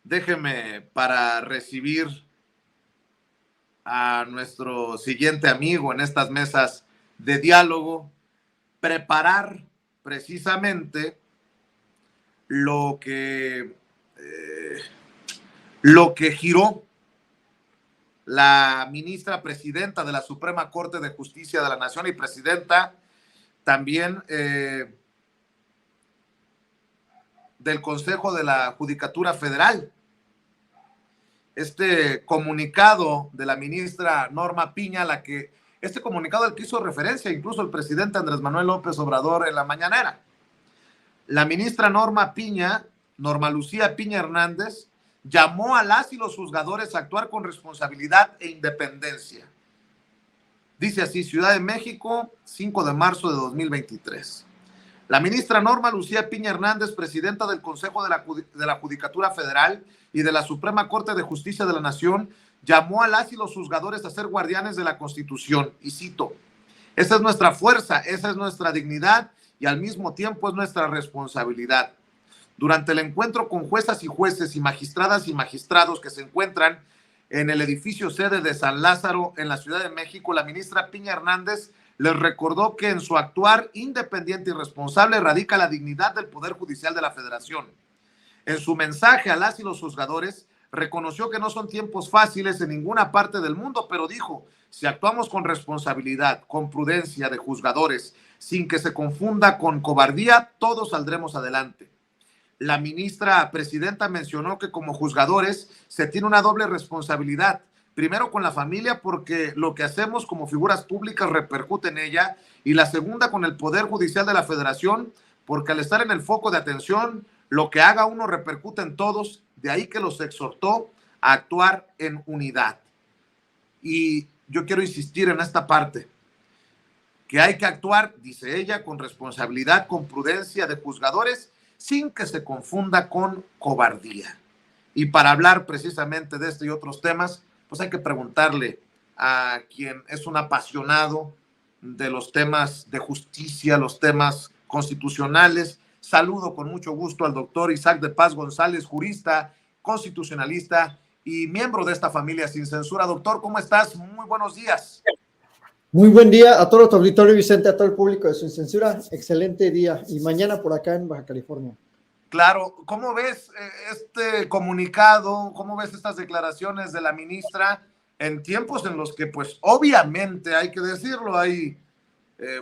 déjeme para recibir a nuestro siguiente amigo en estas mesas de diálogo, preparar precisamente lo que, eh, lo que giró la ministra presidenta de la Suprema Corte de Justicia de la Nación y presidenta también del Consejo de la Judicatura Federal. Este comunicado de la ministra Norma Piña, este comunicado al que hizo referencia incluso el presidente Andrés Manuel López Obrador en la mañanera. La ministra Norma Lucía Piña Hernández, llamó a las y los juzgadores a actuar con responsabilidad e independencia. Dice así, Ciudad de México, 5 de marzo de 2023. La ministra Norma Lucía Piña Hernández, presidenta del Consejo de la Judicatura Federal y de la Suprema Corte de Justicia de la Nación, llamó a las y los juzgadores a ser guardianes de la Constitución. Y cito, esa es nuestra fuerza, esa es nuestra dignidad y al mismo tiempo es nuestra responsabilidad. Durante el encuentro con juezas y jueces y magistradas y magistrados que se encuentran en el edificio sede de San Lázaro en la Ciudad de México, la ministra Piña Hernández les recordó que en su actuar independiente y responsable radica la dignidad del Poder Judicial de la Federación. En su mensaje a las y los juzgadores, reconoció que no son tiempos fáciles en ninguna parte del mundo, pero dijo, si actuamos con responsabilidad, con prudencia de juzgadores, sin que se confunda con cobardía, todos saldremos adelante. La ministra presidenta mencionó que como juzgadores se tiene una doble responsabilidad. Primero con la familia, porque lo que hacemos como figuras públicas repercute en ella, y la segunda con el Poder Judicial de la Federación, porque al estar en el foco de atención, lo que haga uno repercute en todos, de ahí que los exhortó a actuar en unidad. Y yo quiero insistir en esta parte, que hay que actuar, dice ella, con responsabilidad, con prudencia de juzgadores, sin que se confunda con cobardía. Y para hablar precisamente de este y otros temas, pues hay que preguntarle a quien es un apasionado de los temas de justicia, los temas constitucionales. Saludo con mucho gusto al doctor Isaac de Paz González, jurista, constitucionalista y miembro de esta familia Sin Censura. Doctor, ¿cómo estás? Muy buenos días. Muy buen día a todo tu auditorio, Vicente, a todo el público de Sin Censura. Excelente día. Y mañana por acá en Baja California. Claro. ¿Cómo ves este comunicado? ¿Cómo ves estas declaraciones de la ministra en tiempos en los que, pues, obviamente, hay que decirlo, hay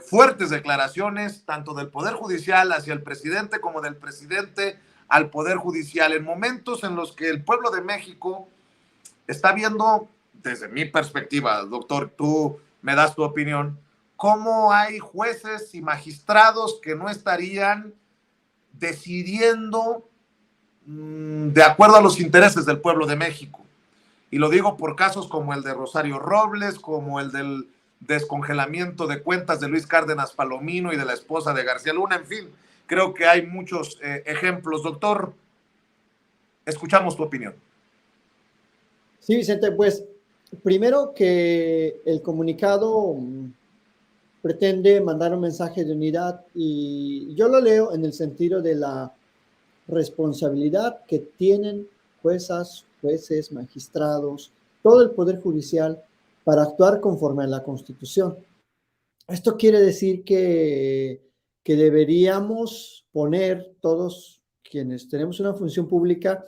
fuertes declaraciones, tanto del Poder Judicial hacia el presidente como del presidente al Poder Judicial, en momentos en los que el pueblo de México está viendo, desde mi perspectiva, doctor, tú me das tu opinión, cómo hay jueces y magistrados que no estarían decidiendo de acuerdo a los intereses del pueblo de México. Y lo digo por casos como el de Rosario Robles, como el del descongelamiento de cuentas de Luis Cárdenas Palomino y de la esposa de García Luna. En fin, creo que hay muchos ejemplos. Doctor, escuchamos tu opinión. Sí, Vicente, pues primero que el comunicado pretende mandar un mensaje de unidad y yo lo leo en el sentido de la responsabilidad que tienen juezas, jueces, magistrados, todo el Poder Judicial para actuar conforme a la Constitución. Esto quiere decir que deberíamos poner todos quienes tenemos una función pública,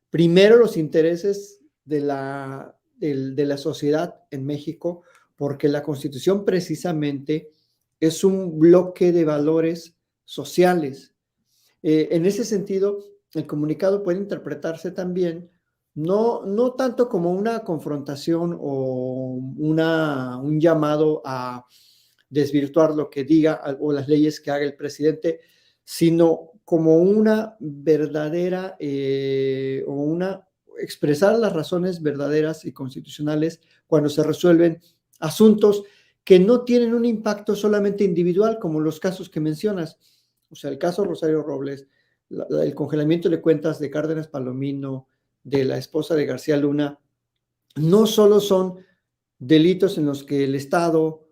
primero los intereses de la sociedad en México, porque la Constitución precisamente es un bloque de valores sociales. En ese sentido, el comunicado puede interpretarse también no tanto como una confrontación o un llamado a desvirtuar lo que diga o las leyes que haga el presidente, sino como una verdadera expresar las razones verdaderas y constitucionales cuando se resuelven asuntos que no tienen un impacto solamente individual, como los casos que mencionas. O sea, el caso Rosario Robles, el congelamiento de cuentas de Cárdenas Palomino, de la esposa de García Luna, no solo son delitos en los que el Estado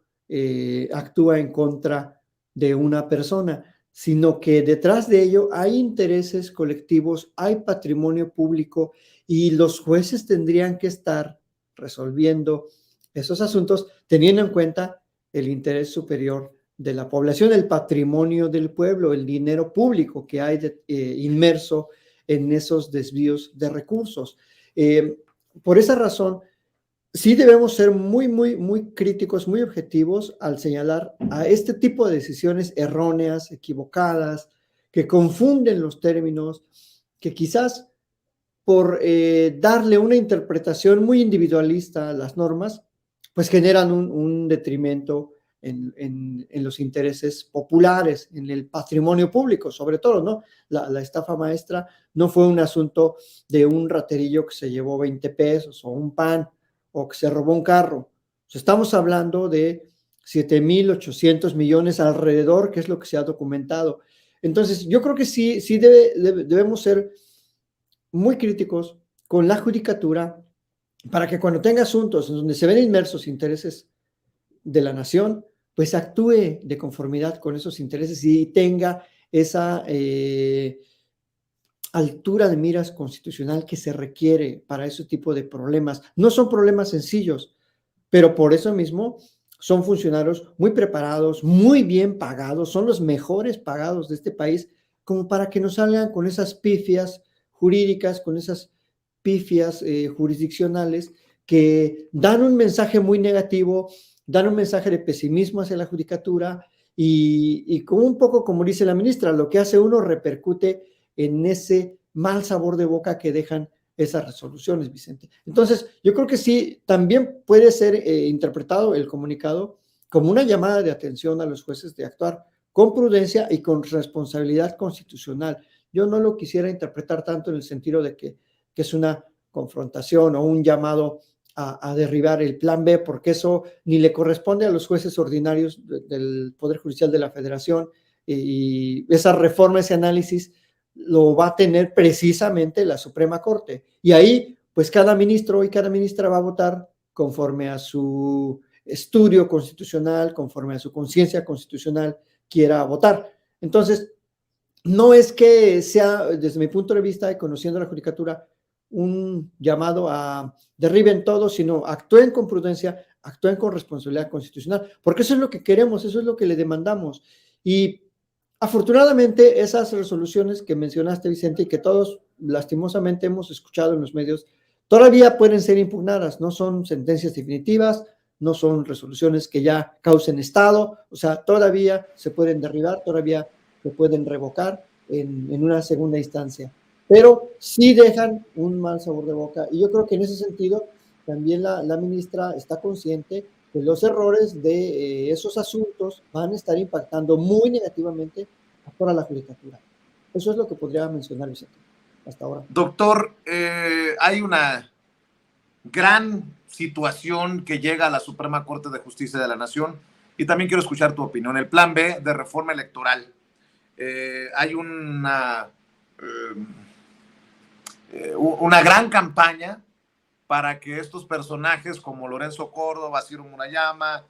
actúa en contra de una persona, sino que detrás de ello hay intereses colectivos, hay patrimonio público y los jueces tendrían que estar resolviendo esos asuntos teniendo en cuenta el interés superior de la población, el patrimonio del pueblo, el dinero público que hay inmerso en esos desvíos de recursos. Por esa razón, sí debemos ser muy críticos, muy objetivos al señalar a este tipo de decisiones erróneas, equivocadas, que confunden los términos, que quizás por darle una interpretación muy individualista a las normas, pues generan un detrimento en los intereses populares, en el patrimonio público, sobre todo, ¿no? La estafa maestra no fue un asunto de un raterillo que se llevó 20 pesos o un pan o que se robó un carro. O sea, estamos hablando de 7,800 millones alrededor, que es lo que se ha documentado. Entonces, yo creo que sí debemos ser muy críticos con la judicatura para que cuando tenga asuntos en donde se ven inmersos intereses de la nación, pues actúe de conformidad con esos intereses y tenga esa altura de miras constitucional que se requiere para ese tipo de problemas. No son problemas sencillos, pero por eso mismo son funcionarios muy preparados, muy bien pagados, son los mejores pagados de este país, como para que no salgan con esas pifias jurídicas, con esas pifias jurisdiccionales que dan un mensaje muy negativo, dan un mensaje de pesimismo hacia la judicatura y como un poco como dice la ministra, lo que hace uno repercute en ese mal sabor de boca que dejan esas resoluciones, Vicente. Entonces, yo creo que sí, también puede ser interpretado el comunicado como una llamada de atención a los jueces de actuar con prudencia y con responsabilidad constitucional. Yo no lo quisiera interpretar tanto en el sentido de que es una confrontación o un llamado a derribar el plan B, porque eso ni le corresponde a los jueces ordinarios del Poder Judicial de la Federación y esa reforma, ese análisis lo va a tener precisamente la Suprema Corte. Y ahí, pues cada ministro y cada ministra va a votar conforme a su estudio constitucional, conforme a su conciencia constitucional quiera votar. Entonces, no es que sea, desde mi punto de vista y conociendo la judicatura, un llamado a derriben todo, sino actúen con prudencia, actúen con responsabilidad constitucional, porque eso es lo que queremos, eso es lo que le demandamos. Y afortunadamente, esas resoluciones que mencionaste, Vicente, y que todos lastimosamente hemos escuchado en los medios, todavía pueden ser impugnadas, no son sentencias definitivas, no son resoluciones que ya causen estado, o sea, todavía se pueden derribar, todavía se pueden revocar en una segunda instancia, pero sí dejan un mal sabor de boca y yo creo que en ese sentido también la ministra está consciente que los errores de esos asuntos van a estar impactando muy negativamente a toda la judicatura. Eso es lo que podría mencionar, Vicente, hasta ahora. Doctor, hay una gran situación que llega a la Suprema Corte de Justicia de la Nación y también quiero escuchar tu opinión. El plan B de reforma electoral. Hay una gran campaña para que estos personajes como Lorenzo Córdoba, Ciro Murayama,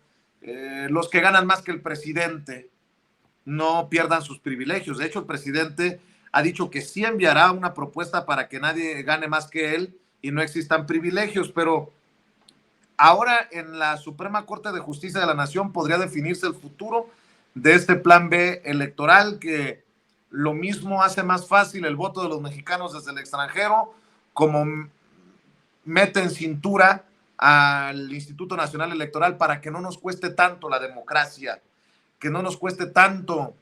los que ganan más que el presidente, no pierdan sus privilegios. De hecho, el presidente ha dicho que sí enviará una propuesta para que nadie gane más que él y no existan privilegios, pero ahora en la Suprema Corte de Justicia de la Nación podría definirse el futuro de este plan B electoral, que lo mismo hace más fácil el voto de los mexicanos desde el extranjero, como mete en cintura al Instituto Nacional Electoral para que no nos cueste tanto la democracia, que no nos cueste tanto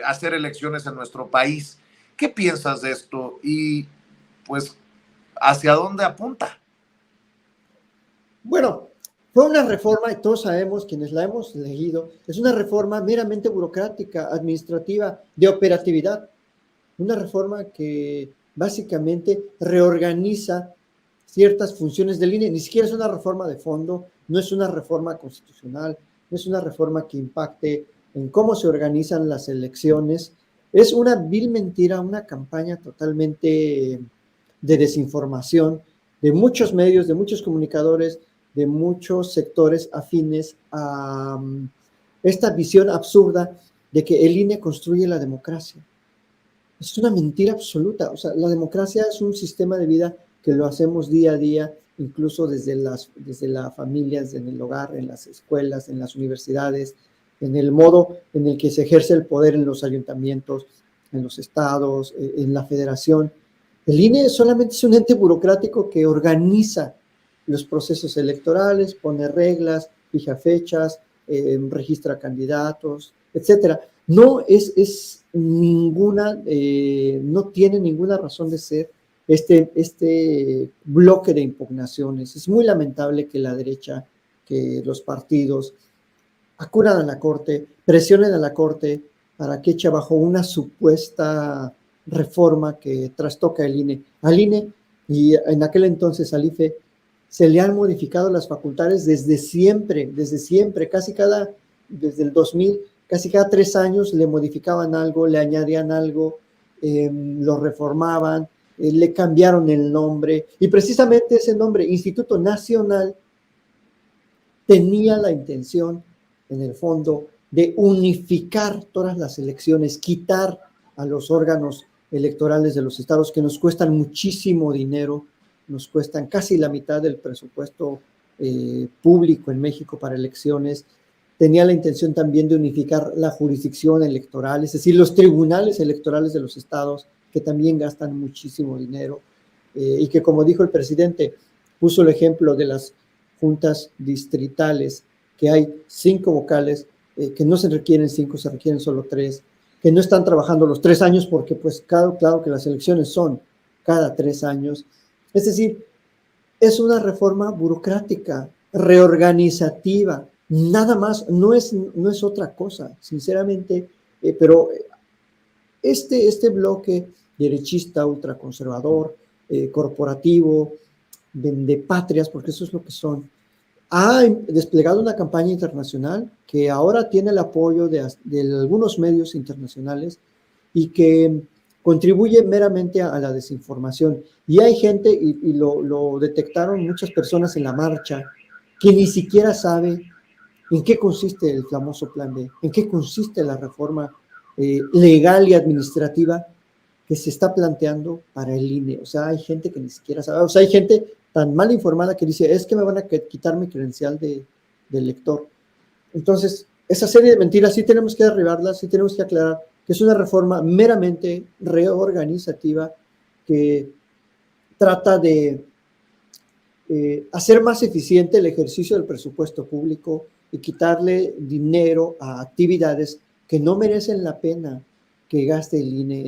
hacer elecciones en nuestro país. ¿Qué piensas de esto? Y pues, ¿hacia dónde apunta? Bueno, fue una reforma, y todos sabemos, quienes la hemos leído, es una reforma meramente burocrática, administrativa, de operatividad. Una reforma que básicamente reorganiza ciertas funciones del INE. Ni siquiera es una reforma de fondo, no es una reforma constitucional, no es una reforma que impacte en cómo se organizan las elecciones. Es una vil mentira, una campaña totalmente de desinformación de muchos medios, de muchos comunicadores, de muchos sectores afines a esta visión absurda de que el INE construye la democracia. Es una mentira absoluta. O sea, la democracia es un sistema de vida que lo hacemos día a día, incluso desde las familias, en el hogar, en las escuelas, en las universidades, en el modo en el que se ejerce el poder en los ayuntamientos, en los estados, en la federación. El INE solamente es un ente burocrático que organiza los procesos electorales, pone reglas, fija fechas, registra candidatos, etcétera. No es ninguna, no tiene ninguna razón de ser este bloque de impugnaciones. Es muy lamentable que la derecha, que los partidos acudan a la Corte, presionen a la Corte para que eche abajo una supuesta reforma que trastoca el INE. Al INE y en aquel entonces al IFE se le han modificado las facultades desde siempre, desde el 2000, casi cada 3 años le modificaban algo, le añadían algo, lo reformaban, le cambiaron el nombre, y precisamente ese nombre, Instituto Nacional, tenía la intención, en el fondo, de unificar todas las elecciones, quitar a los órganos electorales de los estados que nos cuestan muchísimo dinero, nos cuestan casi la mitad del presupuesto público en México para elecciones. Tenía la intención también de unificar la jurisdicción electoral, es decir, los tribunales electorales de los estados, que también gastan muchísimo dinero, y que, como dijo el presidente, puso el ejemplo de las juntas distritales, que hay 5 vocales, que no se requieren 5, se requieren solo 3, que no están trabajando los 3 años porque, pues, claro que las elecciones son cada 3 años. Es decir, es una reforma burocrática, reorganizativa, nada más, no es otra cosa, sinceramente, pero este bloque derechista, ultraconservador, corporativo, de patrias, porque eso es lo que son, ha desplegado una campaña internacional que ahora tiene el apoyo de algunos medios internacionales y que contribuye meramente a la desinformación. Y hay gente, y lo detectaron muchas personas en la marcha, que ni siquiera sabe en qué consiste el famoso Plan B, en qué consiste la reforma legal y administrativa que se está planteando para el INE. O sea, hay gente que ni siquiera sabe, o sea, hay gente tan mal informada que dice, es que me van a quitar mi credencial de elector. Entonces, esa serie de mentiras sí tenemos que derribarlas, sí tenemos que aclarar que es una reforma meramente reorganizativa que trata de hacer más eficiente el ejercicio del presupuesto público y quitarle dinero a actividades que no merecen la pena que gaste el INE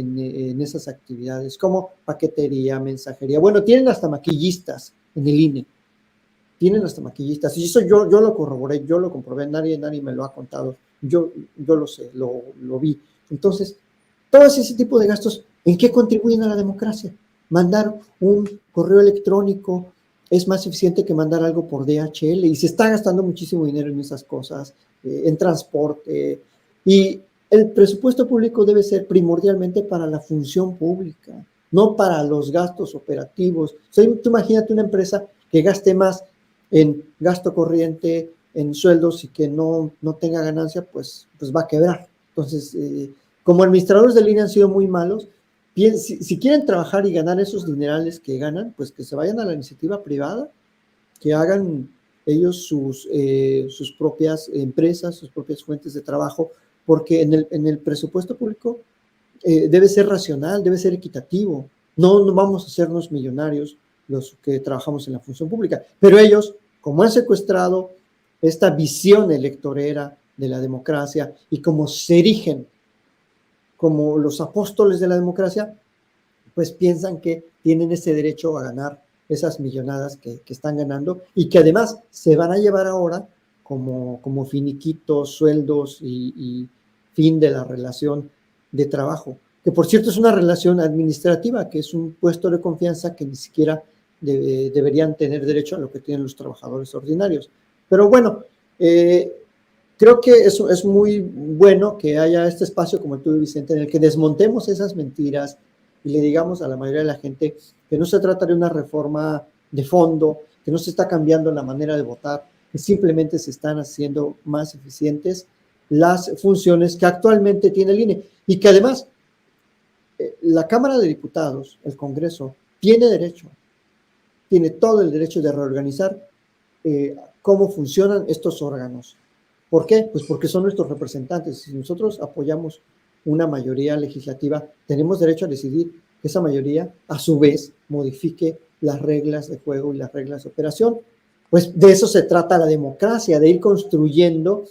en esas actividades, como paquetería, mensajería. Bueno, tienen hasta maquillistas en el INE. Tienen hasta maquillistas. Y eso yo lo corroboré, yo lo comprobé, nadie me lo ha contado. Yo lo sé, lo vi. Entonces, todos ese tipo de gastos, ¿en qué contribuyen a la democracia? Mandar un correo electrónico es más eficiente que mandar algo por DHL, y se está gastando muchísimo dinero en esas cosas, en transporte, y el presupuesto público debe ser primordialmente para la función pública, no para los gastos operativos. O sea, tú imagínate una empresa que gaste más en gasto corriente, en sueldos, y que no tenga ganancia, pues va a quebrar. Entonces, como administradores de línea han sido muy malos. Bien, si quieren trabajar y ganar esos dinerales que ganan, pues que se vayan a la iniciativa privada, que hagan ellos sus propias empresas, sus propias fuentes de trabajo, porque en el presupuesto público debe ser racional, debe ser equitativo. No vamos a hacernos millonarios los que trabajamos en la función pública, pero ellos, como han secuestrado esta visión electorera de la democracia y como se erigen como los apóstoles de la democracia, pues piensan que tienen ese derecho a ganar esas millonadas que están ganando, y que además se van a llevar ahora como finiquitos, sueldos y fin de la relación de trabajo, que por cierto es una relación administrativa, que es un puesto de confianza que ni siquiera deberían tener derecho a lo que tienen los trabajadores ordinarios. Pero bueno, creo que eso es muy bueno que haya este espacio como el tuyo, Vicente, en el que desmontemos esas mentiras y le digamos a la mayoría de la gente que no se trata de una reforma de fondo, que no se está cambiando la manera de votar, que simplemente se están haciendo más eficientes las funciones que actualmente tiene el INE y que además la Cámara de Diputados, el Congreso, tiene todo el derecho de reorganizar cómo funcionan estos órganos. ¿Por qué? Pues porque son nuestros representantes. Si nosotros apoyamos una mayoría legislativa, tenemos derecho a decidir que esa mayoría, a su vez, modifique las reglas de juego y las reglas de operación. Pues de eso se trata la democracia, de ir construyendo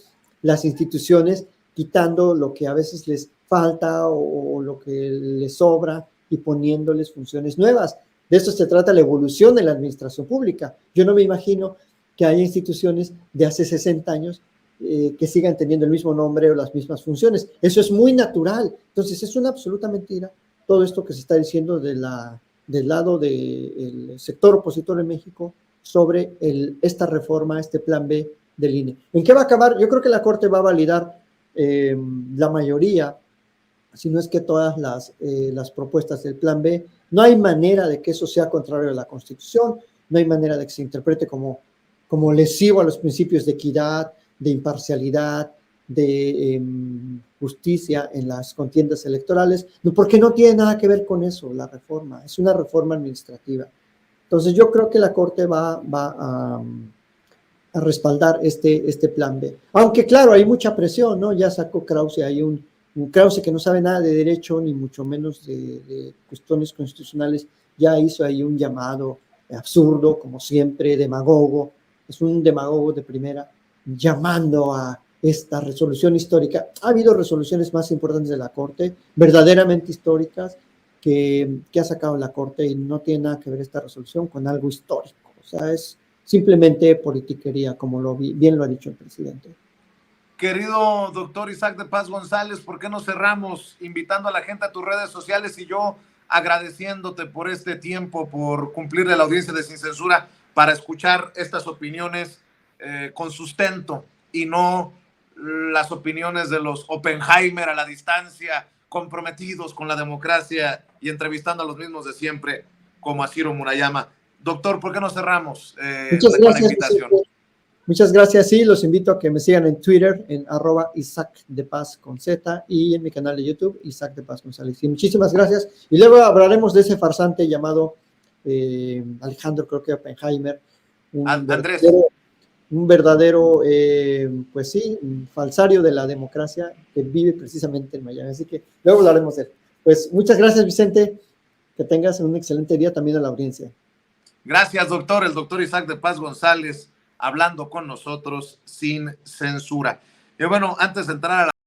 las instituciones, quitando lo que a veces les falta o lo que les sobra y poniéndoles funciones nuevas. De eso se trata la evolución de la administración pública. Yo no me imagino que haya instituciones de hace 60 años que sigan teniendo el mismo nombre o las mismas funciones. Eso es muy natural. Entonces, es una absoluta mentira todo esto que se está diciendo del lado del sector opositor en México sobre esta reforma, este plan B del INE. ¿En qué va a acabar? Yo creo que la Corte va a validar la mayoría, si no es que todas las propuestas del plan B. No hay manera de que eso sea contrario a la Constitución, no hay manera de que se interprete como lesivo a los principios de equidad, de imparcialidad, de justicia en las contiendas electorales, porque no tiene nada que ver con eso, la reforma, es una reforma administrativa. Entonces yo creo que la Corte va a respaldar este plan B. Aunque claro, hay mucha presión, ¿no? Ya sacó Krause, hay un Krause que no sabe nada de derecho, ni mucho menos de cuestiones constitucionales, ya hizo ahí un llamado absurdo, como siempre, demagogo, es un demagogo de primera, llamando a esta resolución histórica. Ha habido resoluciones más importantes de la Corte, verdaderamente históricas, que ha sacado la Corte y no tiene nada que ver esta resolución con algo histórico. O sea, es simplemente politiquería, como bien lo ha dicho el presidente. Querido doctor Isaac de Paz González, ¿por qué no cerramos invitando a la gente a tus redes sociales y yo agradeciéndote por este tiempo, por cumplirle a la audiencia de Sin Censura para escuchar estas opiniones con sustento y no las opiniones de los Oppenheimer a la distancia, comprometidos con la democracia y entrevistando a los mismos de siempre, como a Ciro Murayama? Doctor, ¿por qué no cerramos con la invitación? Muchas gracias, sí, los invito a que me sigan en Twitter, en @Isaac de Paz con Z, y en mi canal de YouTube, Isaac de Paz González. Y muchísimas gracias. Y luego hablaremos de ese farsante llamado Alejandro, creo que Oppenheimer, un verdadero pues sí, un falsario de la democracia que vive precisamente en Miami. Así que luego hablaremos de él. Pues muchas gracias, Vicente. Que tengas un excelente día también a la audiencia. Gracias, doctor. El doctor Isaac de Paz González, hablando con nosotros sin censura. Y bueno, antes de entrar a la